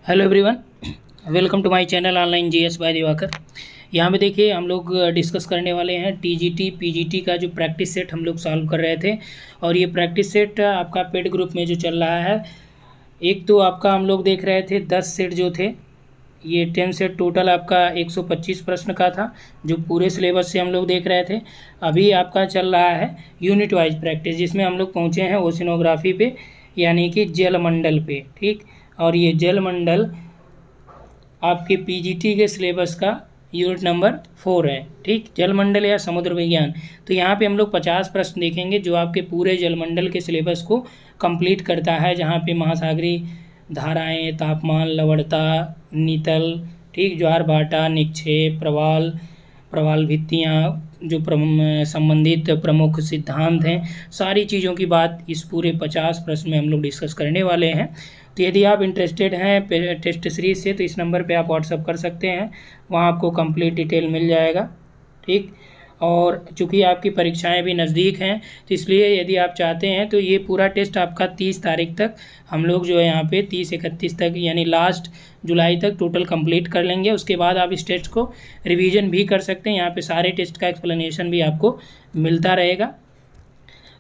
Hello everyone, welcome to my channel online GS by Divakar. यहाँ पे देखिए हम लोग डिस्कस करने वाले हैं टीजीटी पीजीटी का जो प्रैक्टिस सेट हम लोग सॉल्व कर रहे थे। और ये प्रैक्टिस सेट आपका पेड ग्रुप में जो चल रहा है, एक तो आपका हम लोग देख रहे थे 10 सेट जो थे, ये 10 सेट टोटल आपका 125 प्रश्न का था जो पूरे सिलेबस से हम लोग देख रहे थे। अभी आपका चल रहा है यूनिट वाइज प्रैक्टिस, जिसमें हम लोग पहुँचे हैं ओशिनोग्राफी पे, यानी कि जलमंडल पे। ठीक, और ये जलमंडल आपके पीजीटी के सिलेबस का यूनिट नंबर 4 है। ठीक, जलमंडल या समुद्र विज्ञान। तो यहाँ पे हम लोग 50 प्रश्न देखेंगे जो आपके पूरे जलमंडल के सिलेबस को कंप्लीट करता है, जहाँ पे महासागरीय धाराएं, तापमान, लवणता, नीतल, ठीक, ज्वार भाटा, निक्षेप, प्रवाल भित्तियाँ, जो संबंधित प्रमुख सिद्धांत हैं, सारी चीज़ों की बात इस पूरे 50 प्रश्न में हम लोग डिस्कस करने वाले हैं। तो यदि आप इंटरेस्टेड हैं टेस्ट सीरीज से, तो इस नंबर पे आप व्हाट्सअप कर सकते हैं, वहाँ आपको कंप्लीट डिटेल मिल जाएगा। ठीक, और चूँकि आपकी परीक्षाएं भी नज़दीक हैं, तो इसलिए यदि आप चाहते हैं तो ये पूरा टेस्ट आपका 30 तारीख तक हम लोग जो है यहाँ पे 30-31 तक, यानी लास्ट जुलाई तक टोटल कंप्लीट कर लेंगे। उसके बाद आप इस टेस्ट को रिवीजन भी कर सकते हैं। यहाँ पे सारे टेस्ट का एक्सप्लेनेशन भी आपको मिलता रहेगा।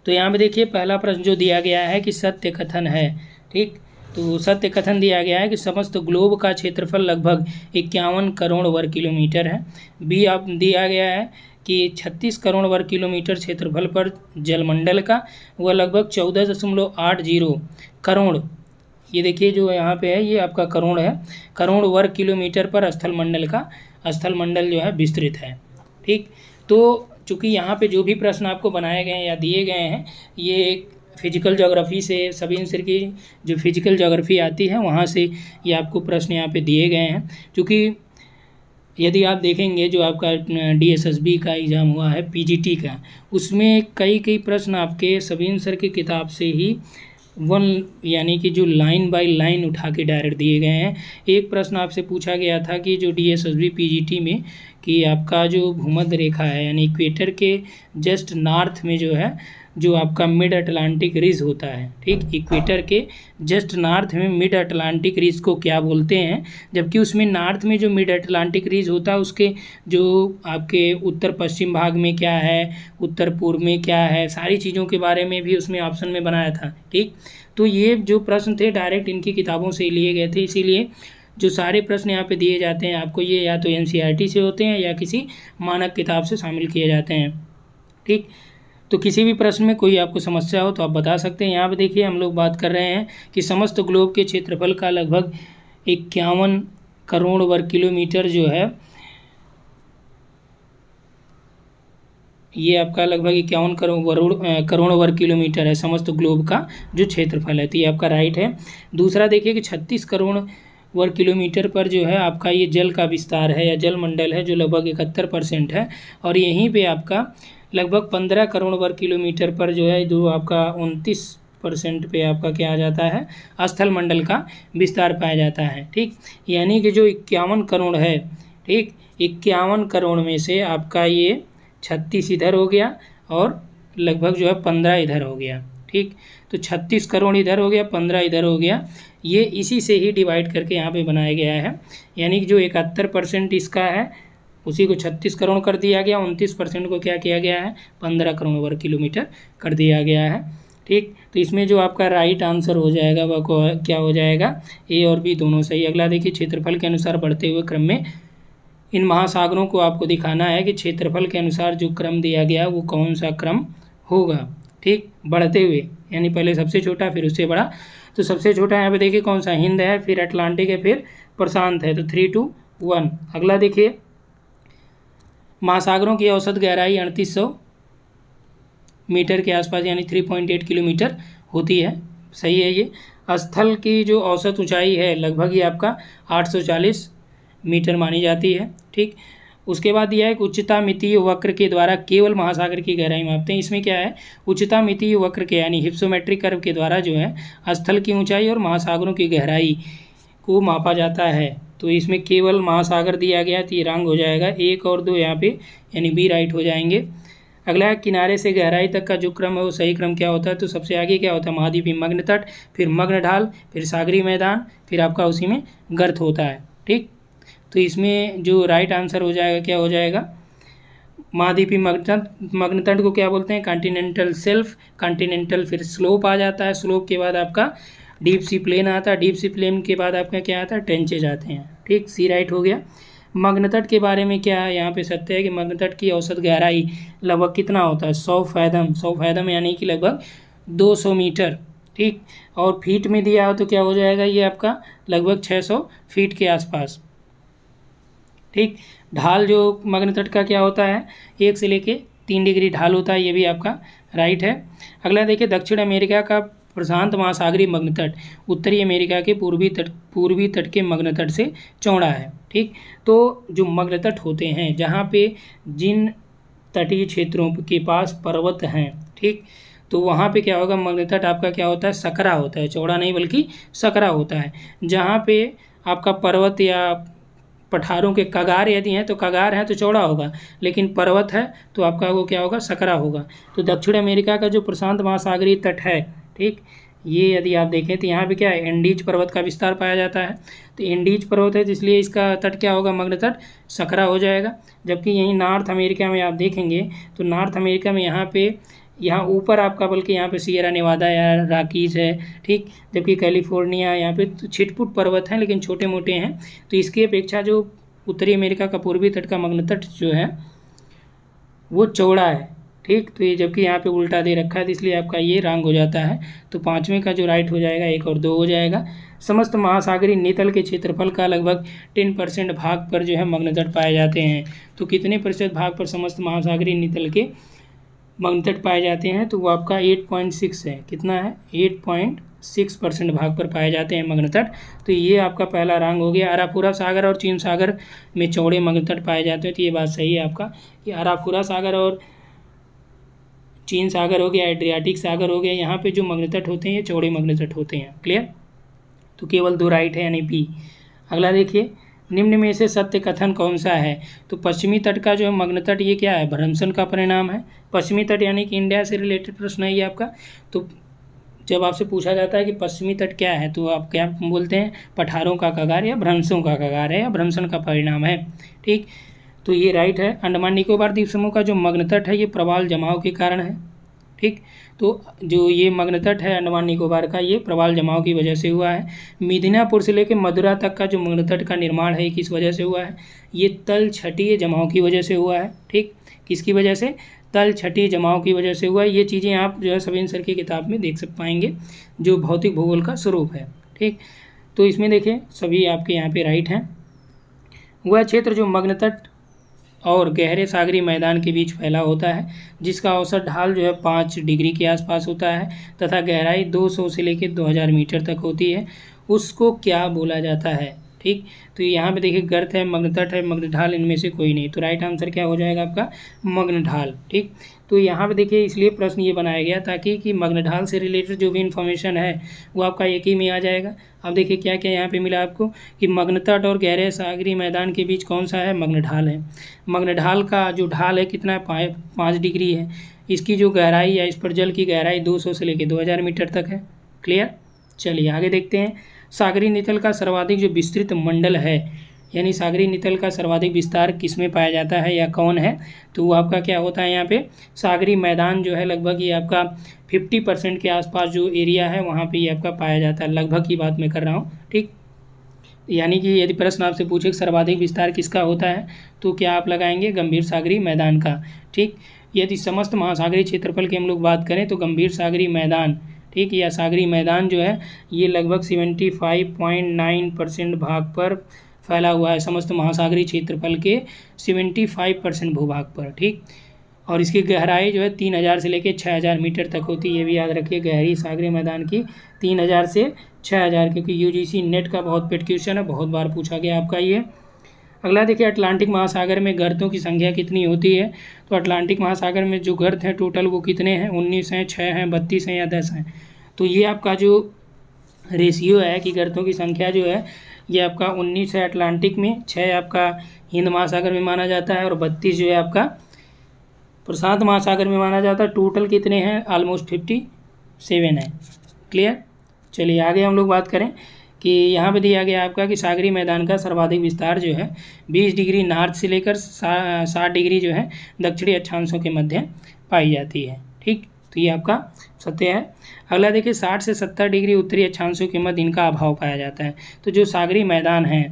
तो यहाँ पे देखिए पहला प्रश्न जो दिया गया है कि सत्य कथन है। ठीक, तो सत्य कथन दिया गया है कि समस्त ग्लोब का क्षेत्रफल लगभग 51 करोड़ वर्ग किलोमीटर है। बी आप दिया गया है कि 36 करोड़ वर्ग किलोमीटर क्षेत्रफल पर जलमंडल का वह लगभग 14.80 करोड़, ये देखिए जो यहाँ पे है ये आपका करोड़ है, करोड़ वर्ग किलोमीटर पर स्थलमंडल जो है विस्तृत है। ठीक, तो चूँकि यहाँ पे जो भी प्रश्न आपको बनाए गए हैं या दिए गए हैं, ये फिजिकल ज्योग्राफी से, सभी इंसर की जो फिजिकल ज्योग्राफी आती है वहाँ से ये आपको प्रश्न यहाँ पे दिए गए हैं। क्योंकि यदि आप देखेंगे जो आपका डीएसएसबी का एग्ज़ाम हुआ है पीजीटी का, उसमें कई प्रश्न आपके सभी इंसर की किताब से ही यानी कि जो लाइन बाय लाइन उठा के डायरेक्ट दिए गए हैं। एक प्रश्न आपसे पूछा गया था कि जो डीएसएसबी पीजीटी में कि आपका जो भूमध्य रेखा है, यानी इक्वेटर के जस्ट नॉर्थ में जो है जो आपका मिड अटलांटिक रिज होता है। ठीक, इक्वेटर के जस्ट नॉर्थ में मिड अटलांटिक रिज को क्या बोलते हैं, जबकि उसमें नॉर्थ में जो मिड अटलांटिक रिज होता है उसके जो आपके उत्तर पश्चिम भाग में क्या है, उत्तर पूर्व में क्या है, सारी चीज़ों के बारे में भी उसमें ऑप्शन में बनाया था। ठीक, तो ये जो प्रश्न थे डायरेक्ट इनकी किताबों से लिए गए थे, इसीलिए जो सारे प्रश्न यहाँ पे दिए जाते हैं आपको ये या तो एनसीईआरटी से होते हैं या किसी मानक किताब से शामिल किए जाते हैं। ठीक, तो किसी भी प्रश्न में कोई आपको समस्या हो तो आप बता सकते हैं। यहाँ पे देखिए हम लोग बात कर रहे हैं कि समस्त ग्लोब के क्षेत्रफल का लगभग 51 करोड़ वर्ग किलोमीटर जो है, ये आपका लगभग 51 करोड़ वर्ग किलोमीटर है समस्त ग्लोब का जो क्षेत्रफल है। तो ये आपका राइट है। दूसरा देखिए कि 36 करोड़ वर्ग किलोमीटर पर जो है आपका ये जल का विस्तार है या जलमंडल है, जो लगभग 71% है। और यहीं पे आपका लगभग 15 करोड़ वर्ग किलोमीटर पर जो है, जो आपका 29% पे आपका क्या आ जाता है, स्थल मंडल का विस्तार पाया जाता है। ठीक, यानी कि जो 51 करोड़ है, ठीक, 51 करोड़ में से आपका ये 36 इधर हो गया और लगभग जो है 15 इधर हो गया। ठीक, तो 36 करोड़ इधर हो गया, 15 इधर हो गया, ये इसी से ही डिवाइड करके यहाँ पे बनाया गया है। यानी कि जो 71% इसका है उसी को 36 करोड़ कर दिया गया, 29% को क्या किया गया है, 15 करोड़ वर्ग किलोमीटर कर दिया गया है। ठीक, तो इसमें जो आपका राइट आंसर हो जाएगा वह क्या हो जाएगा, ए और बी दोनों सही। अगला देखिए क्षेत्रफल के अनुसार बढ़ते हुए क्रम में इन महासागरों को आपको दिखाना है कि क्षेत्रफल के अनुसार जो क्रम दिया गया वो कौन सा क्रम होगा। ठीक, बढ़ते हुए यानी पहले सबसे छोटा फिर उससे बड़ा। तो सबसे छोटा यहाँ पे देखिए कौन सा, हिंद है, फिर अटलांटिक है, फिर प्रशांत है, तो 3, 2, 1। अगला देखिए महासागरों की औसत गहराई 3800 मीटर के आसपास यानी 3.8 किलोमीटर होती है, सही है। ये स्थल की जो औसत ऊंचाई है लगभग ये आपका 840 मीटर मानी जाती है। ठीक, उसके बाद दिया है कि उच्चता मितीय वक्र के द्वारा केवल महासागर की गहराई मापते हैं। इसमें क्या है, उच्चता मितीय वक्र के यानी हिप्सोमेट्रिक कर्व के द्वारा जो है स्थल की ऊंचाई और महासागरों की गहराई को मापा जाता है। तो इसमें केवल महासागर दिया गया, तो ये रंग हो जाएगा 1 और 2 यहाँ पे, यानी बी राइट हो जाएंगे। अगला है किनारे से गहराई तक का जो क्रम है वो सही क्रम क्या होता है, तो सबसे आगे क्या होता है, महाद्वीपीय मग्न तट, फिर मग्न ढाल, फिर सागरीय मैदान, फिर आपका उसी में गर्त होता है। ठीक, तो इसमें जो राइट आंसर हो जाएगा क्या हो जाएगा, महाद्वीपीय मग्न तट को क्या बोलते हैं, कॉन्टिनेंटल शेल्फ, कॉन्टिनेंटल फिर स्लोप आ जाता है, स्लोप के बाद आपका डीप सी प्लेन आता है, डीप सी प्लेन के बाद आपका क्या आता है, ट्रेंचेज आते हैं। ठीक, सी राइट हो गया। मग्न तट के बारे में क्या है यहाँ पे सत्य है कि मग्न तट की औसत गहराई लगभग कितना होता है, 100 फैदम, 100 फैदम यानी कि लगभग 200 मीटर। ठीक, और फीट में दिया हो तो क्या हो जाएगा, ये आपका लगभग 600 फीट के आसपास। ठीक, ढाल जो मग्न तट का क्या होता है, 1 से लेके 3 डिग्री ढाल होता है, ये भी आपका राइट है। अगला देखिए, दक्षिण अमेरिका का प्रशांत महासागरीय मग्न तट उत्तरी अमेरिका के पूर्वी तट के मग्न तट से चौड़ा है। ठीक, तो जो मग्न तट होते हैं जहाँ पे जिन तटीय क्षेत्रों के पास पर्वत हैं, ठीक, तो वहाँ पे क्या होगा, मग्न तट आपका क्या होता है, सकरा होता है, चौड़ा नहीं बल्कि सकरा होता है। जहाँ पे आपका पर्वत या पठारों के कगार यदि हैं तो कगार है तो चौड़ा होगा, लेकिन पर्वत है तो आपका वो क्या होगा, सकरा होगा। तो दक्षिण अमेरिका का जो प्रशांत महासागरीय तट है, ठीक, ये यदि आप देखें तो यहाँ पे क्या है, एंडीज पर्वत का विस्तार पाया जाता है। तो एंडीज पर्वत है तो इसलिए इसका तट क्या होगा, मग्न तट सकरा हो जाएगा। जबकि यहीं नॉर्थ अमेरिका में आप देखेंगे तो नॉर्थ अमेरिका में यहाँ ऊपर आपका बल्कि यहाँ पे सियरा नेवादा या रॉकीज है। ठीक, जबकि कैलिफोर्निया यहाँ पे तो छिटपुट पर्वत हैं लेकिन छोटे मोटे हैं। तो इसकी अपेक्षा जो उत्तरी अमेरिका का पूर्वी तट का मग्न तट जो है वो चौड़ा है। ठीक, तो ये जबकि यहाँ पे उल्टा दे रखा है तो इसलिए आपका ये रॉन्ग हो जाता है। तो पाँचवें का जो राइट हो जाएगा 1 और 2 हो जाएगा। समस्त महासागरीय नितल के क्षेत्रफल का लगभग 10% भाग पर जो है मग्न तट पाए जाते हैं। तो कितने प्रतिशत भाग पर समस्त महासागरीय नितल के मग्न तट पाए जाते हैं, तो वो आपका 8.6 है। कितना है, 8.6% भाग पर पाए जाते हैं मग्न तट। तो ये आपका पहला रंग हो गया। अरापुरा सागर और चीन सागर में चौड़े मग्न तट पाए जाते हैं, तो ये बात सही है आपका कि अरापुरा सागर और चीन सागर हो गया, एड्रियाटिक सागर हो गया, यहाँ पे जो मग्न तट होते हैं ये चौड़े मग्न तट होते हैं। क्लियर, तो केवल 2 राइट है यानी बी। अगला देखिए, निम्न में से सत्य कथन कौन सा है। तो पश्चिमी तट का जो है मग्न तट ये क्या है, भ्रंशन का परिणाम है। पश्चिमी तट यानी कि इंडिया से रिलेटेड प्रश्न है ये आपका। तो जब आपसे पूछा जाता है कि पश्चिमी तट क्या है तो आप क्या बोलते हैं, पठारों का कगार या भ्रंशों का कगार है या भ्रंशन का परिणाम है। ठीक, तो ये राइट है। अंडमान निकोबार द्वीप समूह का जो मग्न तट है ये प्रवाल जमाव के कारण है। ठीक, तो जो ये मग्न तट है अंडमान निकोबार का ये प्रवाल जमाव की वजह से हुआ है। मिदनापुर से लेकर मदुरा तक का जो मग्न तट का निर्माण है किस वजह से हुआ है, ये तल छटीय जमाव की वजह से हुआ है। ठीक, किसकी वजह से, तल छटीय जमाव की वजह से हुआ है। ये चीज़ें आप जो है सब इन सर की किताब में देख पाएंगे जो भौतिक भूगोल का स्वरूप है। ठीक, तो इसमें देखिए सभी आपके यहाँ पे राइट हैं। वह क्षेत्र जो मग्न तट और गहरे सागरीय मैदान के बीच फैला होता है, जिसका औसत ढाल जो है 5 डिग्री के आसपास होता है तथा गहराई 200 से लेकर 2000 मीटर तक होती है, उसको क्या बोला जाता है। ठीक, तो यहाँ पे देखिए गर्त है, मग्न तट है, मग्न ढाल, इनमें से कोई नहीं। तो राइट आंसर क्या हो जाएगा आपका, मग्न ढाल। ठीक, तो यहाँ पे देखिए इसलिए प्रश्न ये बनाया गया ताकि कि मग्न ढाल से रिलेटेड जो भी इन्फॉर्मेशन है वो आपका एक ही में आ जाएगा। अब देखिए क्या क्या यहाँ पे मिला आपको कि मग्न तट और गहरे सागरीय मैदान के बीच कौन सा है, मग्न ढाल है। मग्न ढाल का जो ढाल है कितना है, 5 डिग्री है। इसकी जो गहराई है, इस पर जल की गहराई 200 से लेकर 2000 मीटर तक है। क्लियर, चलिए आगे देखते हैं। सागरीय नितल का सर्वाधिक जो विस्तृत मंडल है, यानी सागरीय नितल का सर्वाधिक विस्तार किसमें पाया जाता है या कौन है, तो वो आपका क्या होता है, यहाँ पे सागरीय मैदान जो है लगभग ये आपका 50% के आसपास जो एरिया है वहाँ पे ये आपका पाया जाता है। लगभग की बात मैं कर रहा हूँ। ठीक, यानी कि यदि प्रश्न आपसे पूछे सर्वाधिक विस्तार किसका होता है तो क्या आप लगाएंगे, गंभीर सागरीय मैदान का। ठीक, यदि समस्त महासागरीय क्षेत्रफल की हम लोग बात करें तो गंभीर सागरीय मैदान, ठीक, या सागरीय मैदान जो है ये लगभग 75.9% भाग पर फैला हुआ है, समस्त महासागरीय क्षेत्रफल के 75% भूभाग पर। ठीक, और इसकी गहराई जो है 3000 से लेकर 6000 मीटर तक होती है। ये भी याद रखिए, गहरी सागरीय मैदान की 3000 से 6000, क्योंकि यूजीसी नेट का बहुत पेट क्वेश्चन है, बहुत बार पूछा गया आपका ये। अगला देखिए, अटलांटिक महासागर में गर्तों की संख्या कितनी होती है। तो अटलांटिक महासागर में जो गर्त हैं टोटल वो कितने हैं, 19 हैं, 6 हैं, 32 हैं या 10 हैं। तो ये आपका जो रेशियो है कि गर्तों की संख्या जो है ये आपका 19 है अटलांटिक में, 6 आपका हिंद महासागर में माना जाता है और 32 जो है आपका प्रशांत महासागर में माना जाता है। टोटल कितने हैं? ऑलमोस्ट 57 है। क्लियर। चलिए आगे हम लोग बात करें कि यहाँ पे दिया गया आपका कि सागरी मैदान का सर्वाधिक विस्तार जो है 20 डिग्री नॉर्थ से लेकर 60 डिग्री जो है दक्षिणी अक्षांशों के मध्य पाई जाती है। ठीक, तो ये आपका सत्य है। अगला देखिए 60 से 70 डिग्री उत्तरी अक्षांशों के मध्य इनका अभाव पाया जाता है। तो जो सागरी मैदान है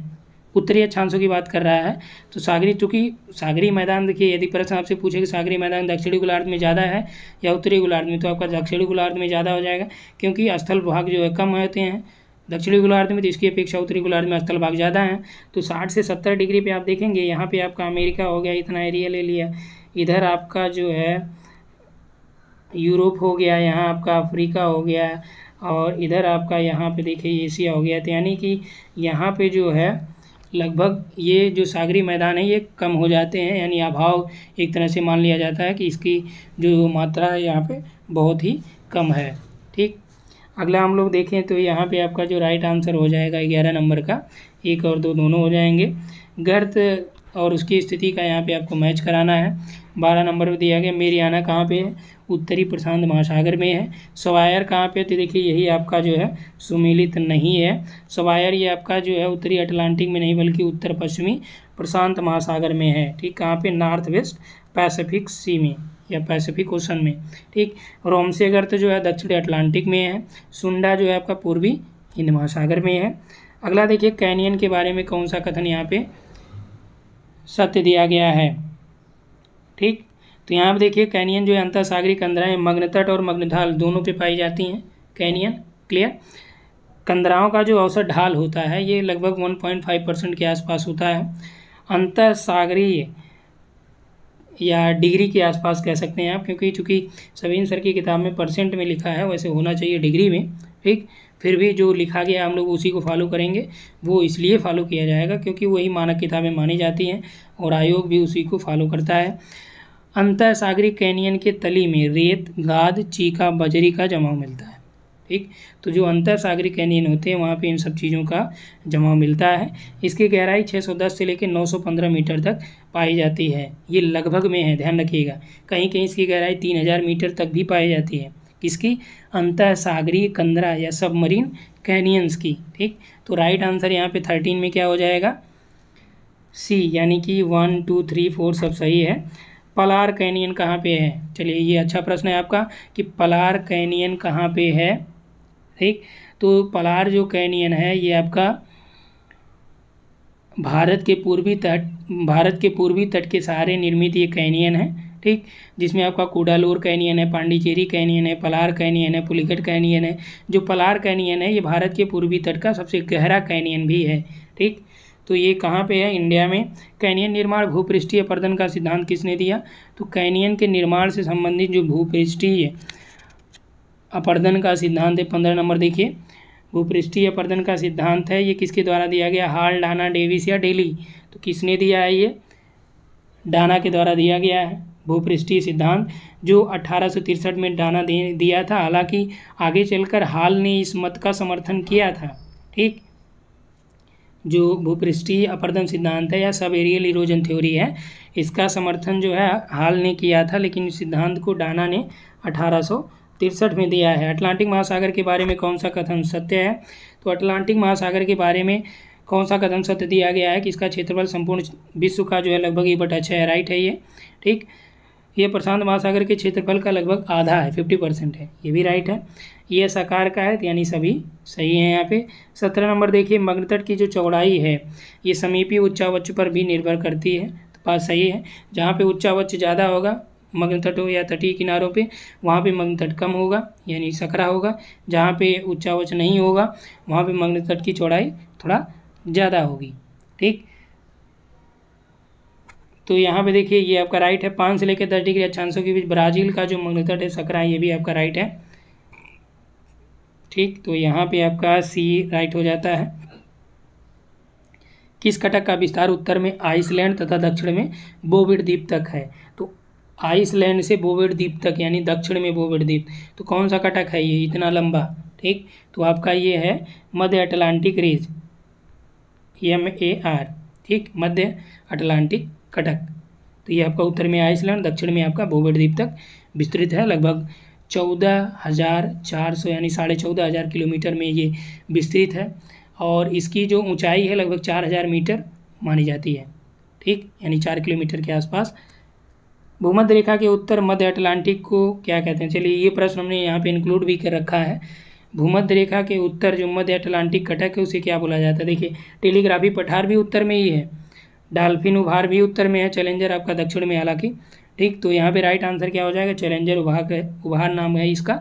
उत्तरी अक्षांशों की बात कर रहा है, तो चूँकि सागरी मैदान देखिए, यदि प्रश्न आपसे पूछे कि सागरी मैदान दक्षिणी गोलार्ध में ज़्यादा है या उत्तरी गोलार्ध में, तो आपका दक्षिणी गोलार्ध में ज़्यादा हो जाएगा, क्योंकि स्थल भाग जो है कम होते हैं दक्षिणी गोलार्ध में, तो इसकी अपेक्षा उत्तरी गोलार्ध में स्थल भाग ज़्यादा है। तो 60 से 70 डिग्री पे आप देखेंगे, यहाँ पे आपका अमेरिका हो गया, इतना एरिया ले लिया, इधर आपका जो है यूरोप हो गया, यहाँ आपका अफ्रीका हो गया, और इधर आपका यहाँ पे देखिए एशिया हो गया। तो यानी कि यहाँ पे जो है लगभग ये जो सागरी मैदान है ये कम हो जाते हैं, यानी अभाव एक तरह से मान लिया जाता है कि इसकी जो मात्रा है यहाँ पे बहुत ही कम है। ठीक, अगला हम लोग देखें तो यहाँ पे आपका जो राइट आंसर हो जाएगा 11 नंबर का, 1 और 2 दोनों हो जाएंगे। गर्त और उसकी स्थिति का यहाँ पे आपको मैच कराना है। 12 नंबर पर दिया गया मेरियाना कहाँ पे है? उत्तरी प्रशांत महासागर में है। सवायर कहाँ पे? तो देखिए यही आपका जो है सुमेलित नहीं है। सवायर ये आपका जो है उत्तरी अटलांटिक में नहीं बल्कि उत्तर पश्चिमी प्रशांत महासागर में है। ठीक, कहाँ पे? नॉर्थ वेस्ट पैसिफिक सी में या पैसिफिक ओशन में। ठीक, रोमसेगर्त जो है दक्षिणी अटलांटिक में है। सुंडा जो है आपका पूर्वी हिंद महासागर में है। अगला देखिए कैनियन के बारे में कौन सा कथन यहाँ पे सत्य दिया गया है। ठीक, तो यहाँ पे देखिए कैनियन जो है अंतर सागरी कंदराएं मग्न तट और मग्न ढाल दोनों पे पाई जाती हैं। Canyon, clear. कंदराओं का जो औसत ढाल होता है ये लगभग 1.5% के आसपास होता है। अंतर सागरीय या डिग्री के आसपास कह सकते हैं आप, क्योंकि चूँकि सभी सर की किताब में परसेंट में लिखा है, वैसे होना चाहिए डिग्री में। ठीक, फिर भी जो लिखा गया हम लोग उसी को फॉलो करेंगे। वो इसलिए फॉलो किया जाएगा क्योंकि वही मानक किताबें मानी जाती हैं और आयोग भी उसी को फॉलो करता है। अंतर सागरी कैनियन के तली में रेत, गाद, चीका, बजरी का जमाव मिलता है। ठीक, तो जो अंतर सागरी कैनियन होते हैं वहाँ पे इन सब चीज़ों का जमाव मिलता है। इसकी गहराई 610 से लेकर 915 मीटर तक पाई जाती है। ये लगभग में है, ध्यान रखिएगा। कहीं कहीं इसकी गहराई 3000 मीटर तक भी पाई जाती है। किसकी? अंतर सागरीय कंदरा या सबमरीन कैनियंस की। ठीक, तो राइट आंसर यहाँ पे 13 में क्या हो जाएगा? सी, यानी कि 1, 2, 3, 4 सब सही है। पलार कैनियन कहाँ पे है? चलिए ये अच्छा प्रश्न है आपका कि पलार कैनियन कहाँ पे है। ठीक, तो पलार जो कैनियन है ये आपका भारत के पूर्वी तट के सहारे निर्मित ये कैनियन है। ठीक, जिसमें आपका कुडालोर कैनियन है, पांडिचेरी कैनियन है, पलार कैनियन है, पुलिकट कैनियन है। जो पलार कैनियन है ये भारत के पूर्वी तट का सबसे गहरा कैनियन भी है। ठीक, तो ये कहाँ पे है? इंडिया में। कैनियन निर्माण भूपृष्ठीय अपर्दन का सिद्धांत किसने दिया? तो कैनियन के निर्माण से संबंधित जो भूपृष्ठीय अपर्दन का सिद्धांत है, 15 नंबर देखिए, भूपृष्ठीय अपर्दन का सिद्धांत है, ये किसके द्वारा दिया गया? हॉल, डाना, डेविस या डेली? तो किसने दिया है? ये डाना के द्वारा दिया गया है भूपृष्ठीय सिद्धांत, जो 1863 में डाना दिया था। हालांकि आगे चलकर हॉल ने इस मत का समर्थन किया था। ठीक, जो भूपृष्ठीय अपर्दन सिद्धांत है या सब एरियल इरोजन थ्योरी है, इसका समर्थन जो है हॉल ने किया था, लेकिन इस सिद्धांत को डाना ने 1863 में दिया है। अटलांटिक महासागर के बारे में कौन सा कथन सत्य है? तो अटलांटिक महासागर के बारे में कौन सा कथन सत्य दिया गया है कि इसका क्षेत्रफल संपूर्ण विश्व का जो है लगभग 1/6 है। राइट है ये। ठीक, ये प्रशांत महासागर के क्षेत्रफल का लगभग आधा है, 50% है, ये भी राइट है। ये साकार का है, यानी सभी सही हैं यहाँ पे। 17 नंबर देखिए, मग्नतट की जो चौड़ाई है ये समीपी उच्चावच पर भी निर्भर करती है। तो बात सही है, जहाँ पे उच्चावच ज़्यादा होगा मग्नतट हो या तटीय किनारों पे, वहाँ पे मग्नतट कम होगा यानी सकरा होगा। जहाँ पे उच्चावच नहीं होगा वहाँ पे मग्नतट की चौड़ाई थोड़ा ज़्यादा होगी। ठीक, तो यहाँ पे देखिए ये आपका राइट है। 5 से लेकर 10 डिग्री अक्षांशों के बीच ब्राज़ील का जो मग्नतट है सकरा, ये भी आपका राइट है। ठीक, तो यहाँ पे आपका सी राइट हो जाता है। किस कटक का विस्तार उत्तर में आइसलैंड तथा दक्षिण में बोवेड द्वीप तक है? तो आइसलैंड से बोवेड द्वीप तक यानी दक्षिण में बोवेड द्वीप, तो कौन सा कटक है ये इतना लंबा? ठीक, तो आपका ये है मध्य अटलांटिक रेंज, MAR। ठीक, मध्य अटलांटिक कटक। तो ये आपका उत्तर में आइसलैंड, दक्षिण में आपका बोवेट द्वीप तक विस्तृत है। लगभग 14,400 यानी 14,500 किलोमीटर में ये विस्तृत है और इसकी जो ऊंचाई है लगभग 4,000 मीटर मानी जाती है। ठीक, यानी 4 किलोमीटर के आसपास। भूमध्य रेखा के उत्तर मध्य अटलांटिक को क्या कहते हैं? चलिए ये प्रश्न हमने यहाँ पे इंक्लूड भी कर रखा है। भूमध्य रेखा के उत्तर जो मध्य अटलांटिक कटक है उसे क्या बोला जाता है? देखिए, टेलीग्राफी पठार भी उत्तर में ही है, डाल्फिन उभार भी उत्तर में है, चैलेंजर आपका दक्षिण में हालांकि। ठीक, तो यहाँ पे राइट आंसर क्या हो जाएगा? चैलेंजर उभार नाम है इसका,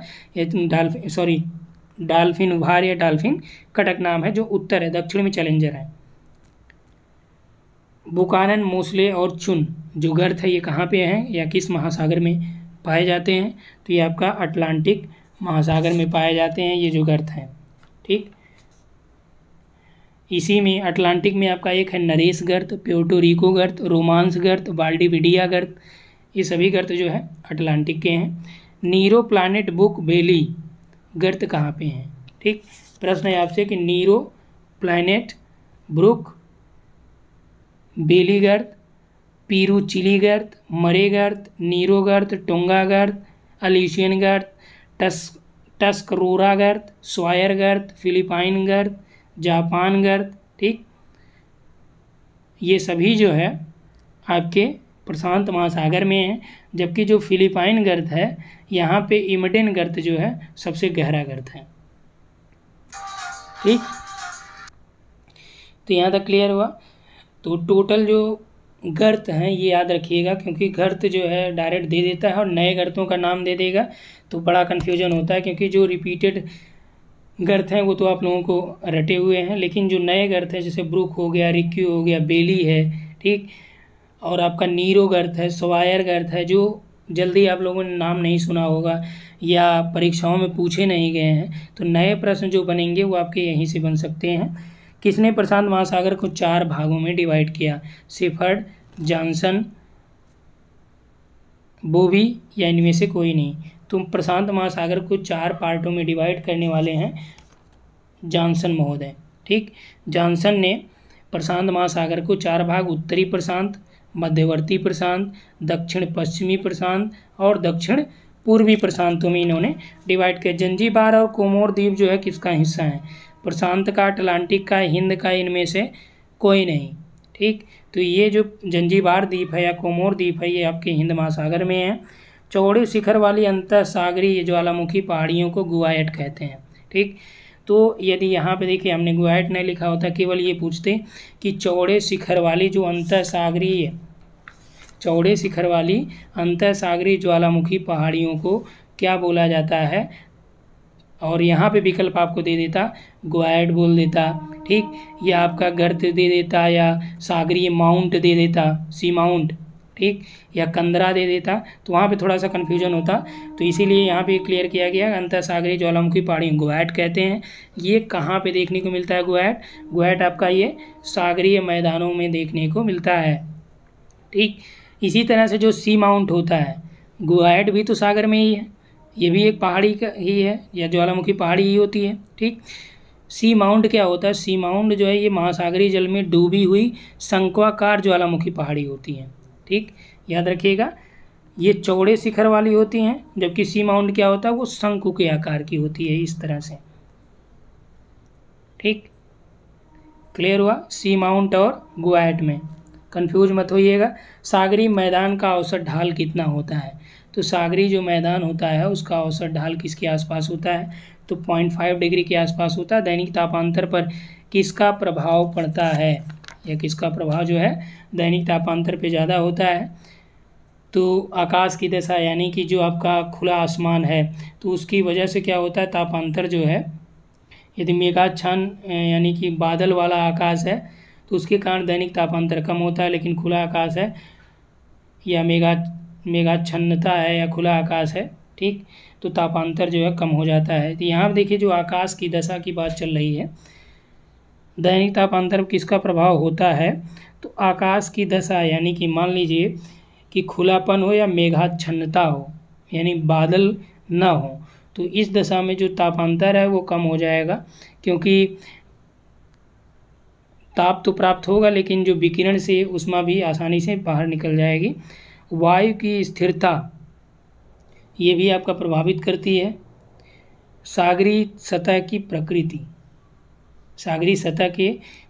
डाल्फिन उभार या डाल्फिन कटक नाम है जो उत्तर है, दक्षिण में चैलेंजर है। बुकानन, मोसले और चुन जो गर्त है ये कहाँ पे हैं या किस महासागर में पाए जाते हैं? तो ये आपका अटलांटिक महासागर में पाए जाते हैं ये जो गर्त हैं। ठीक, इसी में अटलांटिक में आपका एक है नरेश गर्त, प्योर्टो रिको गर्त, रोमांस गर्त, वाल्डिविडिया गर्त, ये सभी गर्त जो है अटलांटिक के हैं। नीरो प्लानेट बुक बेली गर्त कहाँ पे हैं? ठीक, प्रश्न है आपसे कि नीरो प्लानेट ब्रुक बेली गर्त, पीरू चिली गर्त, मरे गर्त, नीरो गर्त, टोंगा गर्त, अलीशियन गर्त, टस्करोरा गर्त, स्वायर गर्त, फिलिपाइन गर्त, जापान गर्त। ठीक, ये सभी जो है आपके प्रशांत महासागर में है, जबकि जो फिलिपाइन गर्त है यहाँ पे इमडेन गर्त जो है सबसे गहरा गर्त है। ठीक, तो यहाँ तक क्लियर हुआ। तो टोटल जो गर्त हैं ये याद रखिएगा, क्योंकि गर्त जो है डायरेक्ट दे देता है और नए गर्तों का नाम दे देगा तो बड़ा कन्फ्यूजन होता है, क्योंकि जो रिपीटेड गर्त हैं वो तो आप लोगों को रटे हुए हैं, लेकिन जो नए गर्त हैं जैसे ब्रुक हो गया, रिक्यू हो गया, बेली है, ठीक, और आपका नीरो गर्त है, स्वायर गर्त है, जो जल्दी आप लोगों ने नाम नहीं सुना होगा या परीक्षाओं में पूछे नहीं गए हैं, तो नए प्रश्न जो बनेंगे वो आपके यहीं से बन सकते हैं। किसने प्रशांत महासागर को 4 भागों में डिवाइड किया? शेफर्ड, जॉनसन, बोवी या इनमें से कोई नहीं? तो प्रशांत महासागर को 4 पार्टों में डिवाइड करने वाले हैं जॉनसन महोदय। ठीक, जॉनसन ने प्रशांत महासागर को 4 भाग, उत्तरी प्रशांत, मध्यवर्ती प्रशांत, दक्षिण पश्चिमी प्रशांत और दक्षिण पूर्वी प्रशांतों में इन्होंने डिवाइड किया। जंजीबार और कोमोर द्वीप जो है किसका हिस्सा है? प्रशांत का, अटलांटिक का, हिंद का, इनमें से कोई नहीं। ठीक, तो ये जो जंजीबार द्वीप है या कोमोर द्वीप है ये आपके हिंद महासागर में है। चौड़े शिखर वाली अंतःसागरीय ज्वालामुखी पहाड़ियों को गुआयट कहते हैं। ठीक, तो यदि यहाँ पे देखिए हमने गुआयट नहीं लिखा होता, केवल ये पूछते कि चौड़े शिखर वाली अंतःसागरीय ज्वालामुखी पहाड़ियों को क्या बोला जाता है, और यहाँ पे विकल्प आपको दे देता, गुआयट बोल देता, ठीक, या आपका गर्त दे देता, या सागरीय माउंट दे देता, सी माउंट, ठीक, या कंदरा दे देता, तो वहाँ पे थोड़ा सा कन्फ्यूजन होता। तो इसीलिए यहाँ पे क्लियर किया गया अंतःसागरीय ज्वालामुखी पहाड़ी गुआयट कहते हैं। ये कहाँ पे देखने को मिलता है गुआयट? गुआयट आपका ये सागरीय मैदानों में देखने को मिलता है। ठीक, इसी तरह से जो सी माउंट होता है, गुआयट भी तो सागर में ही है, ये भी एक पहाड़ी का ही है या ज्वालामुखी पहाड़ी ही होती है। ठीक, सी माउंट क्या होता है? सी माउंट जो है ये महासागरीय जल में डूबी हुई शंक्वाकार ज्वालामुखी पहाड़ी होती हैं। ठीक, याद रखिएगा, ये चौड़े शिखर वाली होती हैं, जबकि सी माउंट क्या होता है? वो शंकु के आकार की होती है, इस तरह से। ठीक, क्लियर हुआ? सी माउंट और गुआयट में कंफ्यूज मत होइएगा। सागरी मैदान का औसत ढाल कितना होता है? तो सागरी जो मैदान होता है उसका औसत ढाल किसके आसपास होता है? तो 0.5 डिग्री के आसपास होता है। दैनिक तापांतर पर किसका प्रभाव पड़ता है, या किसका प्रभाव जो है दैनिक तापांतर पे ज़्यादा होता है? तो आकाश की दशा, यानी कि जो आपका खुला आसमान है, तो उसकी वजह से क्या होता है? तापांतर जो है, यदि मेघाच्छादन यानी कि बादल वाला आकाश है तो उसके कारण दैनिक तापांतर कम होता है, लेकिन खुला आकाश है या मेघाच्छन्नता है या खुला आकाश है, ठीक, तो तापांतर जो है कम हो जाता है। तो यहाँ देखिए जो आकाश की दशा की बात चल रही है, दैनिक तापांतर पर किसका प्रभाव होता है? तो आकाश की दशा, यानी कि मान लीजिए कि खुलापन हो या मेघाच्छन्नता हो, यानी बादल ना हो, तो इस दशा में जो तापांतर है वो कम हो जाएगा, क्योंकि ताप तो प्राप्त होगा, लेकिन जो विकिरण से ऊष्मा भी आसानी से बाहर निकल जाएगी। वायु की स्थिरता ये भी आपका प्रभावित करती है। सागरी सतह की प्रकृति, सागरी सतह की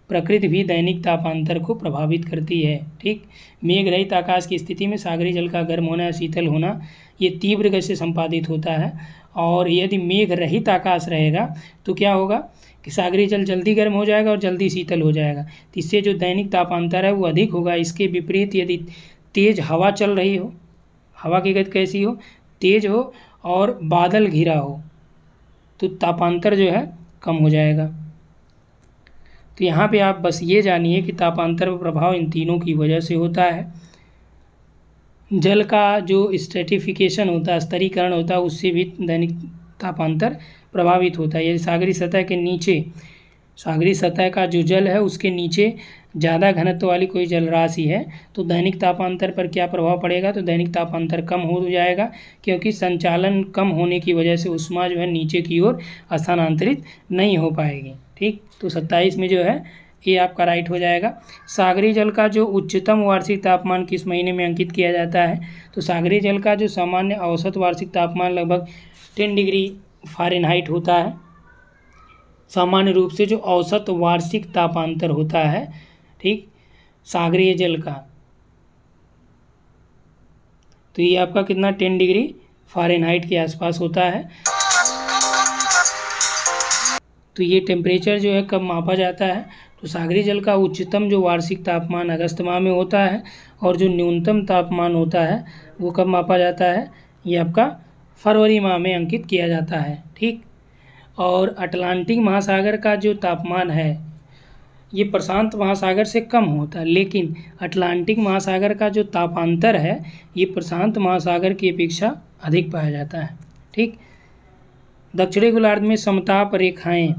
प्रकृति भी दैनिक तापांतर को प्रभावित करती है। ठीक, मेघ रहित आकाश की स्थिति में सागरी जल का गर्म होना या शीतल होना ये तीव्र गति से संपादित होता है। और यदि मेघ रहित आकाश रहेगा तो क्या होगा कि सागरी जल जल्दी गर्म हो जाएगा और जल्दी शीतल हो जाएगा, तो इससे जो दैनिक तापांतर है वो अधिक होगा। इसके विपरीत यदि तेज हवा चल रही हो, हवा की गति कैसी हो, तेज हो और बादल घिरा हो, तो तापांतर जो है कम हो जाएगा। तो यहाँ पे आप बस ये जानिए कि तापांतर का प्रभाव इन तीनों की वजह से होता है। जल का जो स्ट्रेटिफिकेशन होता है, स्तरीकरण होता है, उससे भी दैनिक तापांतर प्रभावित होता है। यदि सागरी सतह के नीचे, सागरी सतह का जो जल है उसके नीचे ज़्यादा घनत्व वाली कोई जल राशि है तो दैनिक तापांतर पर क्या प्रभाव पड़ेगा, तो दैनिक तापांतर कम हो जाएगा, क्योंकि संचालन कम होने की वजह से ऊष्मा जो है नीचे की ओर स्थानांतरित नहीं हो पाएगी। ठीक, तो 27 में जो है ये आपका राइट हो जाएगा। सागरी जल का जो उच्चतम वार्षिक तापमान किस महीने में अंकित किया जाता है, तो सागरी जल का जो सामान्य औसत वार्षिक तापमान लगभग 10 डिग्री फ़ारेनहाइट होता है। सामान्य रूप से जो औसत वार्षिक तापांतर होता है, ठीक, सागरीय जल का, तो ये आपका कितना 10 डिग्री फ़ारेनहाइट के आसपास होता है। तो ये टेम्परेचर जो है कब मापा जाता है, तो सागरी जल का उच्चतम जो वार्षिक तापमान अगस्त माह में होता है और जो न्यूनतम तापमान होता है वो कब मापा जाता है, ये आपका फरवरी माह में अंकित किया जाता है। ठीक, और अटलांटिक महासागर का जो तापमान है ये प्रशांत महासागर से कम होता है, लेकिन अटलांटिक महासागर का जो तापांतर है ये प्रशांत महासागर की अपेक्षा अधिक पाया जाता है। ठीक, दक्षिणी गोलार्ध में समताप रेखाएं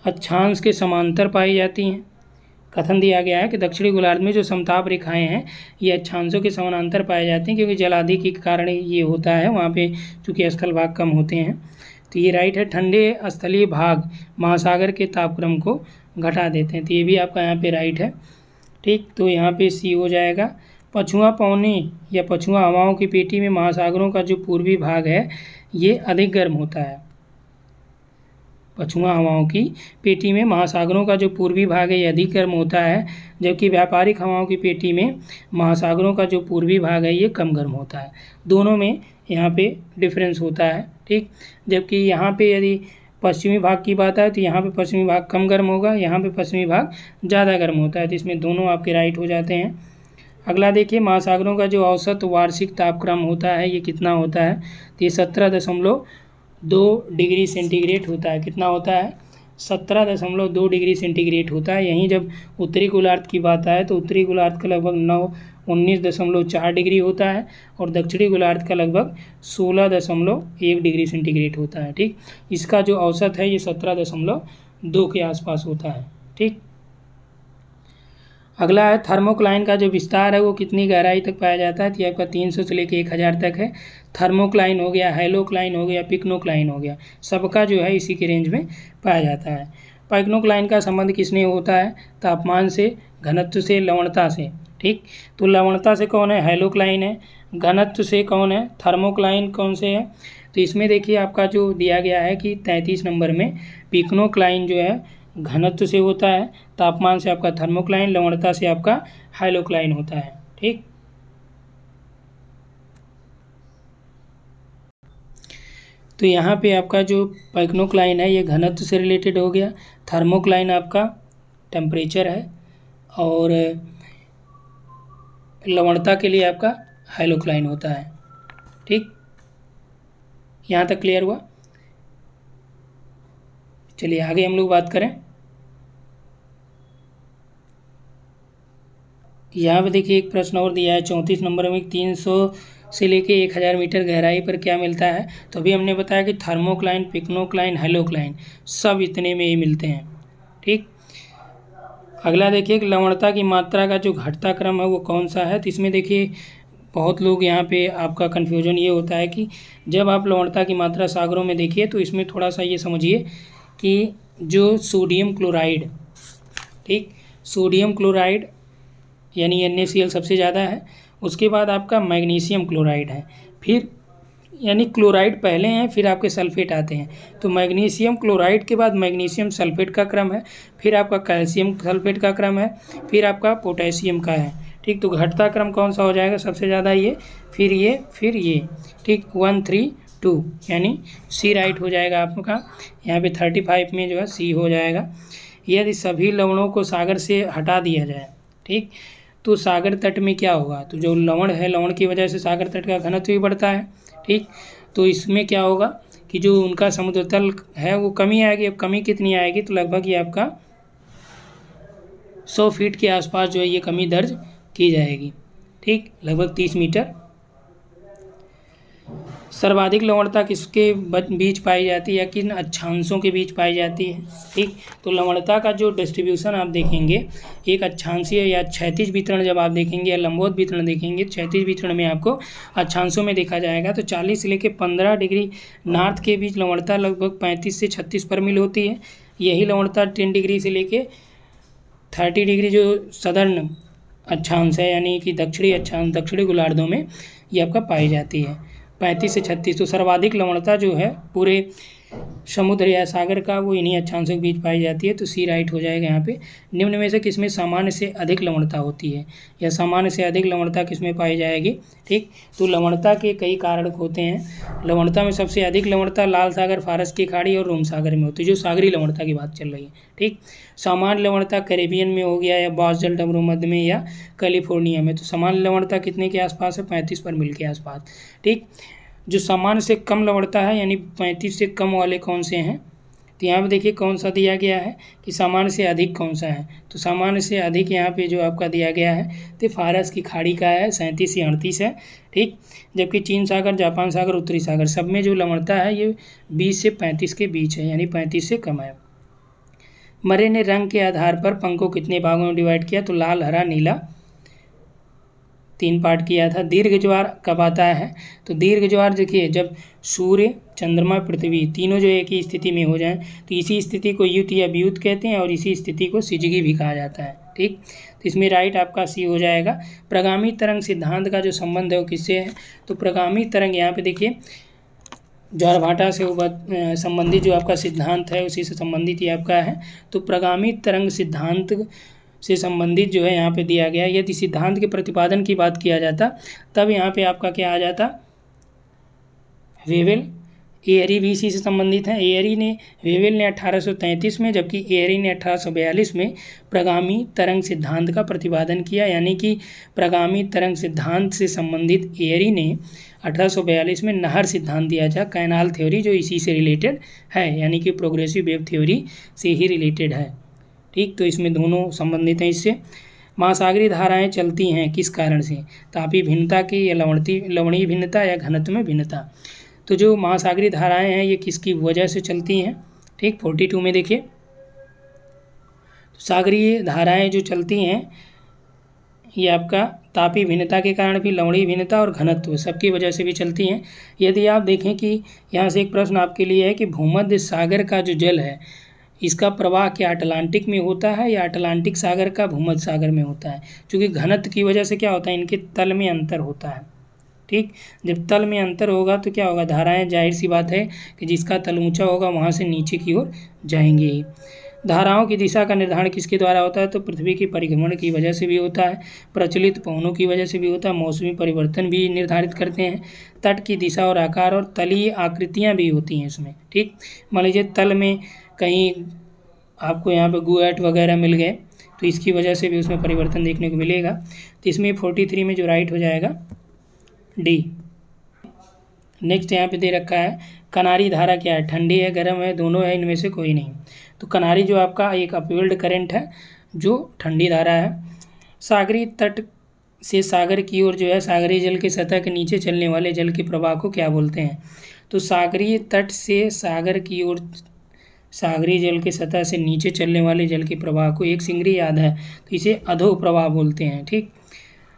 अक्षांश के समांतर पाई जाती हैं। कथन दिया गया है कि दक्षिणी गोलार्ध में जो समताप रेखाएं हैं ये अक्षांशों के समानांतर पाए जाते हैं, क्योंकि जलाधि के कारण ये होता है, वहाँ पे चूँकि स्थल भाग कम होते हैं। तो ये राइट है। ठंडे स्थलीय भाग महासागर के तापक्रम को घटा देते हैं, तो ये भी आपका यहाँ पे राइट है। ठीक, तो यहाँ पे सी हो जाएगा। पछुआ पौने या पछुआ हवाओं की पेटी में महासागरों का जो पूर्वी भाग है ये अधिक गर्म होता है। पछुआ हवाओं की पेटी में महासागरों का जो पूर्वी भाग है ये अधिक गर्म होता है, जबकि व्यापारिक हवाओं की पेटी में महासागरों का जो पूर्वी भाग है ये कम गर्म होता है। दोनों में यहाँ पे डिफरेंस होता है। ठीक, जबकि यहाँ पे यदि पश्चिमी भाग की बात है तो यहाँ पे पश्चिमी भाग कम गर्म होगा, यहाँ पे पश्चिमी भाग ज़्यादा गर्म होता है, तो इसमें दोनों आपके राइट हो जाते हैं। अगला देखिए, महासागरों का जो औसत वार्षिक तापक्रम होता है ये कितना होता है, तो ये 17.2 डिग्री सेंटीग्रेड होता है। कितना होता है, 17.2 डिग्री सेंटीग्रेड होता है। यहीं जब उत्तरी गोलार्ध की बात आए तो उत्तरी गोलार्ध का लगभग 19.4 डिग्री होता है और दक्षिणी गोलार्ध का लगभग 16.1 डिग्री सेंटीग्रेड होता है। ठीक, इसका जो औसत है ये 17.2 के आसपास होता है। ठीक, अगला है थर्मोक्लाइन का जो विस्तार है वो कितनी गहराई तक पाया जाता है, तो ये आपका 300 से लेकर 1000 तक है। थर्मोक्लाइन हो गया, हैलोक्लाइन हो गया, पिक्नोक्लाइन हो गया, सबका जो है इसी के रेंज में पाया जाता है। पिक्नोक्लाइन का संबंध किसने होता है, तापमान से, घनत्व से, लवणता से। ठीक, तो लवणता से कौन है, हैलोक्लाइन है। घनत्व से कौन है, थर्मोक्लाइन कौन से है, तो इसमें देखिए आपका जो दिया गया है कि 33 नंबर में पिक्नोक्लाइन जो है घनत्व से होता है, तापमान से आपका थर्मोक्लाइन, लवणता से आपका हैलोक्लाइन होता है। ठीक, तो यहाँ पे आपका जो पिक्नोक्लाइन है ये घनत्व से रिलेटेड हो गया, थर्मोक्लाइन आपका टेम्परेचर है और लवणता के लिए आपका हैलोक्लाइन होता है। ठीक, यहाँ तक क्लियर हुआ। चलिए आगे हम लोग बात करें। यहाँ पे देखिए एक प्रश्न और दिया है 34 नंबर में, 300 से लेके 1000 मीटर गहराई पर क्या मिलता है, तो अभी हमने बताया कि थर्मोक्लाइन, पिक्नोक्लाइन, हैलोक्लाइन सब इतने में ही मिलते हैं। ठीक, अगला देखिए कि लवणता की मात्रा का जो घटता क्रम है वो कौन सा है, तो इसमें देखिए बहुत लोग यहाँ पे आपका कन्फ्यूजन ये होता है कि जब आप लवणता की मात्रा सागरों में देखिए तो इसमें थोड़ा सा ये समझिए कि जो सोडियम क्लोराइड, ठीक, सोडियम क्लोराइड यानी NaCl सबसे ज़्यादा है। उसके बाद आपका मैग्नीशियम क्लोराइड है, फिर यानी क्लोराइड पहले हैं, फिर आपके सल्फेट आते हैं। तो मैग्नीशियम क्लोराइड के बाद मैग्नीशियम सल्फेट का क्रम है, फिर आपका कैल्शियम सल्फेट का क्रम है, फिर आपका पोटेशियम का है। ठीक, तो घटता क्रम कौन सा हो जाएगा? सबसे ज़्यादा ये, फिर ये, फिर ये। ठीक, 1 3 2 यानी सी राइट हो जाएगा आपका। यहाँ पे 35 में जो है सी हो जाएगा। यदि सभी लवणों को सागर से हटा दिया जाए, ठीक, तो सागर तट में क्या होगा? तो जो लवण है, लवण की वजह से सागर तट का घनत्व भी बढ़ता है। ठीक, तो इसमें क्या होगा कि जो उनका समुद्र तल है वो कमी आएगी। अब कमी कितनी आएगी? तो लगभग ये आपका 100 फीट के आसपास जो है ये कमी दर्ज की जाएगी। ठीक, लगभग 30 मीटर। सर्वाधिक लवणता किसके बीच पाई जाती है या किन अक्षांशों के बीच पाई जाती है? ठीक, तो लवणता का जो डिस्ट्रीब्यूशन आप देखेंगे, एक अक्षांशीय या क्षैतिज वितरण जब आप देखेंगे या लंबवत वितरण देखेंगे, क्षैतिज वितरण में आपको अक्षांशों में देखा जाएगा। तो 40 से लेकर 15 डिग्री नॉर्थ के बीच लवणता लगभग 35 से 36 पर मिल होती है। यही लवणता 10 डिग्री से लेकर 30 डिग्री जो सदर्न अक्षांश है यानी कि दक्षिणी अक्षांश, दक्षिणी गोलार्धों में ये आपका पाई जाती है 35 से 36। तो सर्वाधिक लवणता जो है पूरे समुद्र या सागर का वो इन्हीं अक्षांशों के बीच पाई जाती है। तो सी राइट हो जाएगा यहाँ पे। निम्न में से किसमें सामान्य से अधिक लवणता होती है या सामान्य से अधिक लवणता किसमें पाई जाएगी? ठीक, तो लवणता के कई कारक होते हैं। लवणता में सबसे अधिक लवणता लाल सागर, फारस की खाड़ी और रोम सागर में होती है, जो सागरी लवणता की बात चल रही है। ठीक, सामान्य लवणता कैरेबियन में हो गया या बॉस जल डमरू मध्य में या कैलिफोर्निया में। तो सामान्य लवणता कितने के आसपास है? 35 पर मिल के आसपास। ठीक, जो सामान्य से कम लवणता है यानी 35 से कम वाले कौन से हैं? तो यहाँ पे देखिए कौन सा दिया गया है कि सामान्य से अधिक कौन सा है। तो सामान्य से अधिक यहाँ पे जो आपका दिया गया है तो फारस की खाड़ी का है, 37 से 38 है। ठीक, जबकि चीन सागर, जापान सागर, उत्तरी सागर सब में जो लवणता है ये 20 से 35 के बीच है, यानी 35 से कम है। मरे ने रंग के आधार पर पंख को कितने भागों में डिवाइड किया? तो लाल, हरा, नीला 3 पार्ट किया था। दीर्घ ज्वार कब आता है? तो दीर्घ ज्वार देखिए जब सूर्य, चंद्रमा, पृथ्वी तीनों जो एक ही स्थिति में हो जाएं, तो इसी स्थिति को युत या वियुत कहते हैं और इसी स्थिति को सिजगी भी कहा जाता है। ठीक, तो इसमें राइट आपका सी हो जाएगा। प्रगामी तरंग सिद्धांत का जो संबंध है वो किससे है? तो प्रगामी तरंग यहाँ पे देखिए ज्वारभाटा से संबंधित जो आपका सिद्धांत है उसी से संबंधित ही आपका है। तो प्रगामी तरंग सिद्धांत से संबंधित जो है यहाँ पे दिया गया। यदि सिद्धांत के प्रतिपादन की बात किया जाता तब यहाँ पे आपका क्या आ जाता? वेवेल, एयरी भी इसी से संबंधित है। वेवेल ने 1833 में, जबकि एयरी ने 1842 में प्रगामी तरंग सिद्धांत का प्रतिपादन किया। यानी कि प्रगामी तरंग सिद्धांत से संबंधित एयरी ने 1842 में नहर सिद्धांत दिया था, कैनाल थ्योरी, जो इसी से रिलेटेड है, यानी कि प्रोग्रेसिव वेव थ्योरी से ही रिलेटेड है। ठीक, तो इसमें दोनों संबंधित हैं इससे। महासागरीय धाराएं चलती हैं किस कारण से? तापीय भिन्नता की या लवणीय भिन्नता या घनत्व में भिन्नता। तो जो महासागरीय धाराएं हैं ये किसकी वजह से चलती हैं? ठीक, 42 में देखिए, तो सागरीय धाराएं जो चलती हैं ये आपका तापीय भिन्नता के कारण भी, लवणीय भिन्नता और घनत्व सबकी वजह से भी चलती हैं। यदि आप देखें कि यहाँ से एक प्रश्न आपके लिए है कि भूमध्य सागर का जो जल है इसका प्रवाह क्या अटलांटिक में होता है या अटलांटिक सागर का भूमध्य सागर में होता है? क्योंकि घनत्व की वजह से क्या होता है, इनके तल में अंतर होता है। ठीक, जब तल में अंतर होगा तो क्या होगा? धाराएं, जाहिर सी बात है कि जिसका तल ऊंचा होगा वहाँ से नीचे की ओर जाएंगे ही। धाराओं की दिशा का निर्धारण किसके द्वारा होता है? तो पृथ्वी की परिभ्रमण की वजह से भी होता है, प्रचलित पवनों की वजह से भी होता है, मौसमी परिवर्तन भी निर्धारित करते हैं, तट की दिशा और आकार और तलीय आकृतियाँ भी होती हैं इसमें। ठीक, मान लीजिए तल में कहीं आपको यहाँ पे गुएट वगैरह मिल गए तो इसकी वजह से भी उसमें परिवर्तन देखने को मिलेगा। तो इसमें 43 में जो राइट हो जाएगा डी। नेक्स्ट यहाँ पे दे रखा है कनारी धारा क्या है? ठंडी है, गर्म है, दोनों है, इनमें से कोई नहीं। तो कनारी जो आपका एक अपवर्ड करंट है जो ठंडी धारा है। सागरीय तट से सागर की ओर जो है सागरीय जल के सतह के नीचे चलने वाले जल के प्रवाह को क्या बोलते हैं? तो सागरीय तट से सागर की ओर सागरीय जल के सतह से नीचे चलने वाले जल के प्रवाह को एक सिंगरी याद है तो इसे अधो प्रवाह बोलते हैं। ठीक,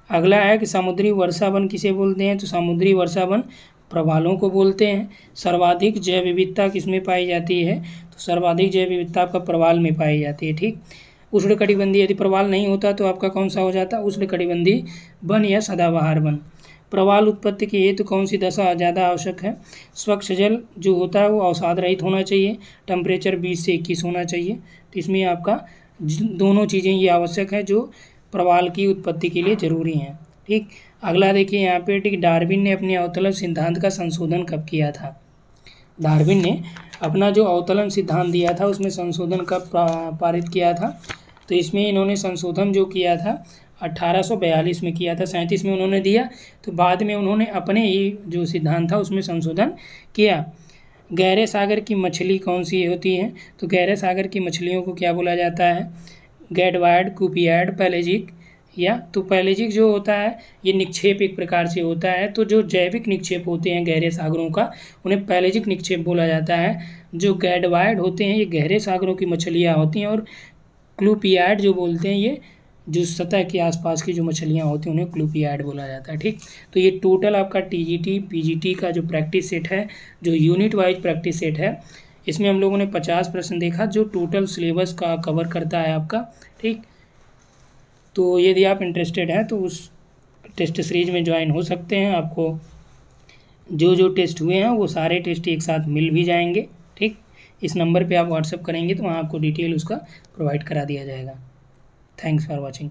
अगला है कि समुद्री वर्षावन किसे बोलते हैं? तो समुद्री वर्षावन प्रवालों को बोलते हैं। सर्वाधिक जैव विविधता किसमें पाई जाती है? तो सर्वाधिक जैव विविधता आपका प्रवाल में पाई जाती है। ठीक, उष्णकटिबंधीय यदि प्रवाल नहीं होता तो आपका कौन सा हो जाता, उष्णकटिबंधीय वन या सदाबहार वन। प्रवाल उत्पत्ति के हेतु कौन सी दशा ज़्यादा आवश्यक है, स्वच्छ जल जो होता है वो अवसाद रहित होना चाहिए, टेम्परेचर 20 से 21 होना चाहिए। तो इसमें आपका दोनों चीज़ें ये आवश्यक है जो प्रवाल की उत्पत्ति के लिए ज़रूरी हैं। ठीक, अगला देखिए यहाँ पे, ठीक, डार्विन ने अपने अवतलन सिद्धांत का संशोधन कब किया था। डार्विन ने अपना जो अवतलन सिद्धांत दिया था उसमें संशोधन कब पारित किया था, तो इसमें इन्होंने संशोधन जो किया था 1842 में किया था। 37 में उन्होंने दिया, तो बाद में उन्होंने अपने ही जो सिद्धांत था उसमें संशोधन किया। गहरे सागर की मछली कौन सी होती है, तो गहरे सागर की मछलियों को क्या बोला जाता है, गैडवाइड, कुपियाड, पैलेजिक। या तो पैलेजिक जो होता है ये निक्षेप एक प्रकार से होता है, तो जो जैविक निक्षेप होते हैं गहरे सागरों का उन्हें पैलेजिक निक्षेप बोला जाता है। जो गैडवाइड होते हैं ये गहरे सागरों की मछलियाँ होती हैं, और क्लूपियाड जो बोलते हैं ये जो सतह के आसपास की जो मछलियाँ होती हैं उन्हें क्लूपियाड बोला जाता है। ठीक, तो ये टोटल आपका टीजीटी पीजीटी का जो प्रैक्टिस सेट है, जो यूनिट वाइज प्रैक्टिस सेट है, इसमें हम लोगों ने 50 प्रश्न देखा जो टोटल सिलेबस का कवर करता है आपका। ठीक, तो यदि आप इंटरेस्टेड हैं तो उस टेस्ट सीरीज में ज्वाइन हो सकते हैं। आपको जो जो टेस्ट हुए हैं वो सारे टेस्ट एक साथ मिल भी जाएंगे। ठीक, इस नंबर पे आप व्हाट्सएप करेंगे तो वहाँ आपको डिटेल उसका प्रोवाइड करा दिया जाएगा। Thanks for watching.